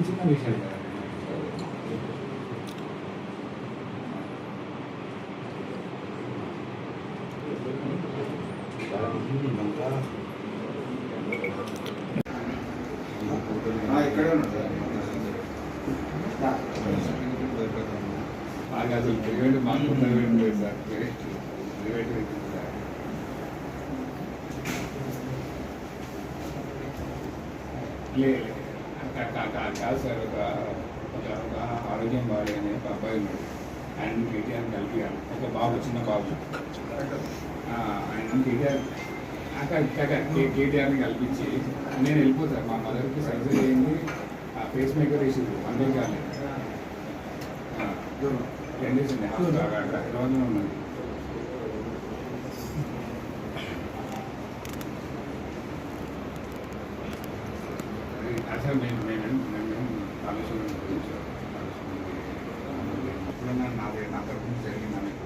చిన్న విషయం కదా. ఇక్కడే ఉన్నాడు నాకు అసలు ప్రైవేట్ మాకు ప్రైవేట్ లేదు సార్. ప్రైవేట్ లేదు కాదు సార్. ఒక ఆరోగ్యం బాగాలేని ఒక అబ్బాయి ఉన్నాడు. ఆయన కేటీఆర్ కలిపియాలి. ఒక బాబు, చిన్న బాబు. ఆయన కేటీఆర్ని కల్పించి నేను వెళ్ళిపోతాను. మా మదర్కి సర్జరీ అయింది, ఫేస్ మేకర్ వేసింది, అంతే కాలేదు. 10 days అండి హైదరాబాద్లో ఉన్నది. అసలు మేము ఆలోచన ఎప్పుడన్నా నా తరఫు నుంచి జరిగిందా మీకు?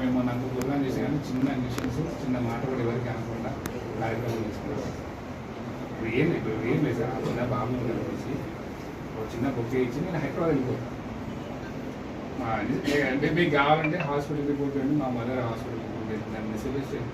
మేము నాకు ప్రోగ్రామ్ చేసే కానీ చిన్న ఇంజక్షన్స్, చిన్న మాట కూడా ఎవరికి అనకుండా కార్యక్రమం చేసుకునేవారు. ఇప్పుడు ఏం లేదు సార్. చిన్న బాబు కలిసి ఒక చిన్న బొక్కే ఇచ్చి నేను హైదరాబాద్ వెళ్ళిపోతాను. అంటే మీకు కావాలంటే హాస్పిటల్కి పోతుంది, మా మదర్ హాస్పిటల్కి పోతుంది. దాన్ని మెసేజ్ చేయండి.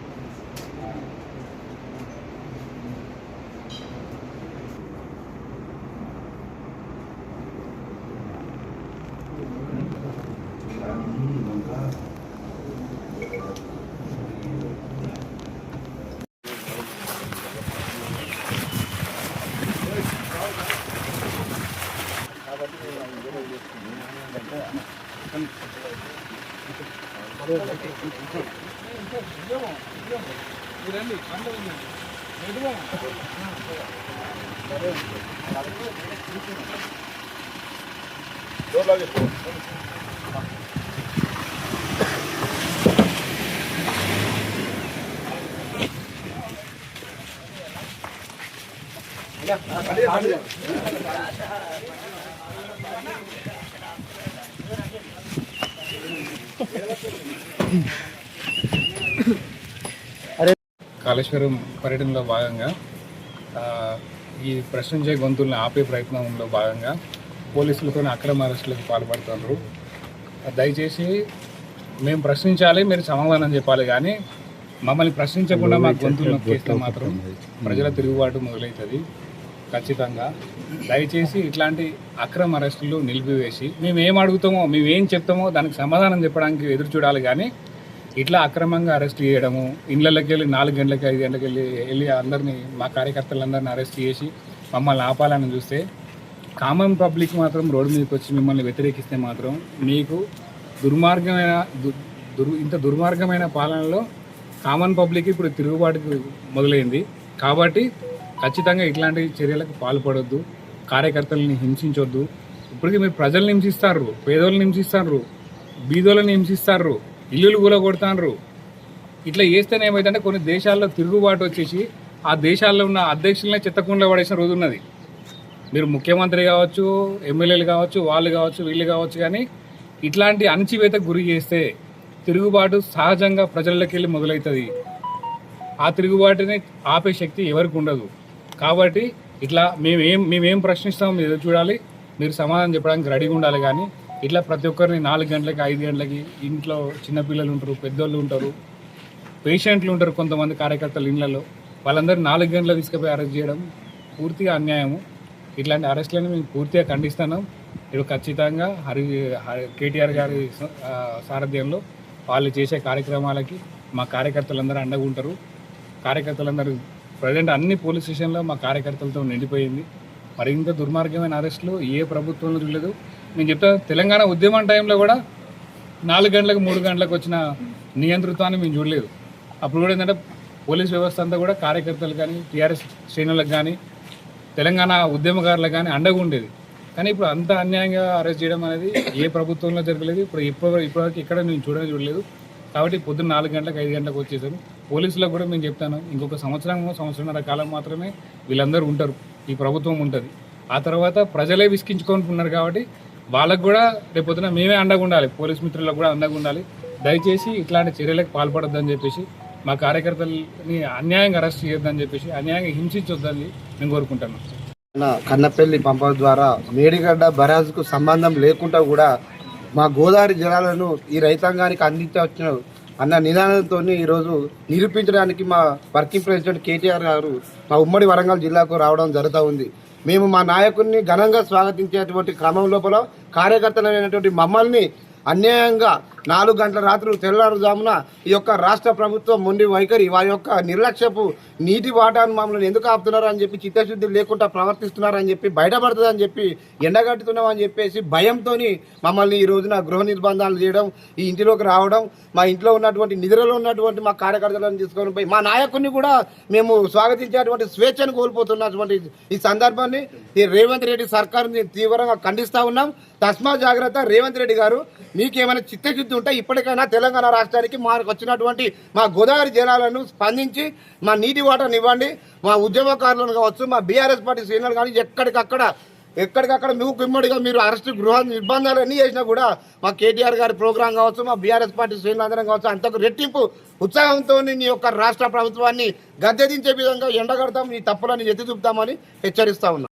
కాళేశ్వరం పర్యటనలో భాగంగా ఈ ప్రశ్నించే గొంతుల్ని ఆపే ప్రయత్నంలో భాగంగా పోలీసులతో అక్రమ అరెస్టులకు పాల్పడుతున్నారు. దయచేసి మేము ప్రశ్నించాలి, మీరు సమాధానం చెప్పాలి, కానీ మమ్మల్ని ప్రశ్నించకుండా మా గొంతులు నొక్కేస్తే మాత్రం ప్రజల తిరుగుబాటు మొదలవుతుంది. ఖచ్చితంగా దయచేసి ఇట్లాంటి అక్రమ అరెస్టులు నిలిపివేసి మేము ఏం అడుగుతామో, మేము ఏం చెప్తామో దానికి సమాధానం చెప్పడానికి ఎదురు చూడాలి. కానీ ఇట్లా అక్రమంగా అరెస్ట్ చేయడము, ఇళ్ళకి వెళ్ళి 4 గంటలకి 5 గంటలకి వెళ్ళి అందరినీ, మా కార్యకర్తలందరినీ అరెస్ట్ చేసి మమ్మల్ని ఆపాలని చూస్తే, కామన్ పబ్లిక్ మాత్రం రోడ్డు మీదకి వచ్చి మిమ్మల్ని వ్యతిరేకిస్తే మాత్రం మీకు ఇంత దుర్మార్గమైన పాలనలో కామన్ పబ్లిక్ ఇప్పుడు తిరుగుబాటుకు మొదలైంది. కాబట్టి ఖచ్చితంగా ఇట్లాంటి చర్యలకు పాల్పడొద్దు, కార్యకర్తలని హింసించొద్దు. ఇప్పటికీ మీరు ప్రజల్ని హింసిస్తారు, పేదోళ్ళని హింసిస్తారు, బీదోళ్ళని హింసిస్తారు, ఇల్లులు కూడా కొడతారు. ఇట్లా చేస్తేనే ఏమైందంటే కొన్ని దేశాల్లో తిరుగుబాటు వచ్చేసి ఆ దేశాల్లో ఉన్న అధ్యక్షులనే చెత్తకుండా పడేసిన రోజు ఉన్నది. మీరు ముఖ్యమంత్రి కావచ్చు, ఎమ్మెల్యేలు కావచ్చు, వాళ్ళు కావచ్చు, వీళ్ళు కావచ్చు, కానీ ఇట్లాంటి అణచివేతకు గురి చేస్తే తిరుగుబాటు సహజంగా ప్రజల్లోకి వెళ్ళి మొదలవుతుంది. ఆ తిరుగుబాటుని ఆపే శక్తి ఎవరికి ఉండదు. కాబట్టి ఇట్లా మేమేం ప్రశ్నిస్తామో మీరు చూడాలి, మీరు సమాధానం చెప్పడానికి రెడీగా ఉండాలి. కానీ ఇట్లా ప్రతి ఒక్కరిని 4 గంటలకి 5 గంటలకి ఇంట్లో చిన్నపిల్లలు ఉంటారు, పెద్దోళ్ళు ఉంటారు, పేషెంట్లు ఉంటారు, కొంతమంది కార్యకర్తలు ఇళ్లలో, వాళ్ళందరూ 4 గంటలు తీసుకుపోయి అరెస్ట్ చేయడం పూర్తిగా అన్యాయము. ఇట్లాంటి అరెస్టులను మేము పూర్తిగా ఖండిస్తున్నాం. ఇప్పుడు ఖచ్చితంగా కేటీఆర్ గారి సారథ్యంలో వాళ్ళు చేసే కార్యక్రమాలకి మా కార్యకర్తలందరూ అండగా ఉంటారు. కార్యకర్తలందరూ ప్రజెంట్ అన్ని పోలీస్ స్టేషన్లో మా కార్యకర్తలతో నిండిపోయింది. మరి ఇంత దుర్మార్గమైన అరెస్టులు ఏ ప్రభుత్వంలో చూడలేదు. నేను చెప్తాను, తెలంగాణ ఉద్యమం టైంలో కూడా 4 గంటలకు 3 గంటలకు వచ్చిన నియంతృత్వాన్ని మేము చూడలేదు. అప్పుడు కూడా ఏంటంటే పోలీస్ వ్యవస్థ అంతా కూడా కార్యకర్తలు కానీ, టీఆర్ఎస్ శ్రేణులకు కానీ, తెలంగాణ ఉద్యమకారులకు కానీ అండగా ఉండేది. కానీ ఇప్పుడు అంత అన్యాయంగా అరెస్ట్ చేయడం అనేది ఏ ప్రభుత్వంలో జరగలేదు. ఇప్పటివరకు ఇక్కడ నేను చూడలేదు. కాబట్టి పొద్దున్న 4 గంటలకు 5 గంటలకు వచ్చేసారు. పోలీసులకు కూడా మేము చెప్తాను, ఇంకొక సంవత్సరంన్నర కాలం మాత్రమే వీళ్ళందరూ ఉంటారు, ఈ ప్రభుత్వం ఉంటుంది. ఆ తర్వాత ప్రజలే విసిగించుకుంటున్నారు. కాబట్టి వాళ్ళకు కూడా రేపొద్దున మేమే అండగా ఉండాలి, పోలీస్ మిత్రులకు కూడా అండగా ఉండాలి. దయచేసి ఇట్లాంటి చర్యలకు పాల్పడొద్దని చెప్పేసి మా కార్యకర్తలని అన్యాయంగా అరెస్ట్ చేయొద్దని చెప్పేసి, అన్యాయంగా హింసించొద్దని నేను కోరుకుంటున్నాను. కన్నపల్లి పంప ద్వారా మేడిగడ్డ బరాజ్కు సంబంధం లేకుండా కూడా మా గోదావరి జలాలను ఈ రైతాంగానికి అందించవచ్చు అన్న నినాదంతో ఈరోజు నిరూపించడానికి మా వర్కింగ్ ప్రెసిడెంట్ కేటీఆర్ గారు మా ఉమ్మడి వరంగల్ జిల్లాకు రావడం జరుగుతూ ఉంది. మేము మా నాయకుడిని ఘనంగా స్వాగతించేటువంటి క్రమం లోపల కార్యకర్తలైనటువంటి మమ్మల్ని అన్యాయంగా 4 గంటల రాత్రులు తెల్లవారుజామున ఈ యొక్క రాష్ట్ర ప్రభుత్వం మొండి వైఖరి, వారి యొక్క నిర్లక్ష్యపు నీటి వాటాను మమ్మల్ని ఎందుకు ఆపుతున్నారు అని చెప్పి, చిత్తశుద్ధి లేకుండా ప్రవర్తిస్తున్నారని చెప్పి, బయటపడుతుందని చెప్పి, ఎండగట్టుతున్నామని చెప్పేసి భయంతో మమ్మల్ని ఈ రోజున గృహ నిర్బంధాలు చేయడం, ఈ ఇంటిలోకి రావడం, మా ఇంట్లో ఉన్నటువంటి నిద్రలో ఉన్నటువంటి మా కార్యకర్తలను తీసుకొని పోయి మా నాయకుడిని కూడా మేము స్వాగతించేటువంటి స్వేచ్ఛను కోల్పోతున్నటువంటి ఈ సందర్భాన్ని ఈ రేవంత్ రెడ్డి సర్కారుని తీవ్రంగా ఖండిస్తూ ఉన్నాం. తస్మా జాగ్రత్త రేవంత్ రెడ్డి గారు, మీకేమైనా చిత్తశుద్ధి ఉంటే ఇప్పటికైనా తెలంగాణ రాష్ట్రానికి మాకు వచ్చినటువంటి మా గోదావరి జలాలను స్పందించి మా నీటి వాటాను ఇవ్వండి. మా ఉద్యమకారులను కావచ్చు, మా బీఆర్ఎస్ పార్టీ శ్రేణులు కానీ ఎక్కడికక్కడ ఇమ్మడిగా మీరు అరెస్ట్ గృహ నిర్బంధాలు అన్నీ చేసినా కూడా మా కేటీఆర్ గారి ప్రోగ్రాం కావచ్చు, మా బీఆర్ఎస్ పార్టీ శ్రేణులు అందరం కావచ్చు, అంతకు రెట్టింపు ఉత్సాహంతో నీ యొక్క రాష్ట్ర ప్రభుత్వాన్ని గద్దెదించే విధంగా ఎండగడతాం, ఈ తప్పులని ఎత్తి చూపుతామని హెచ్చరిస్తా ఉన్నాం.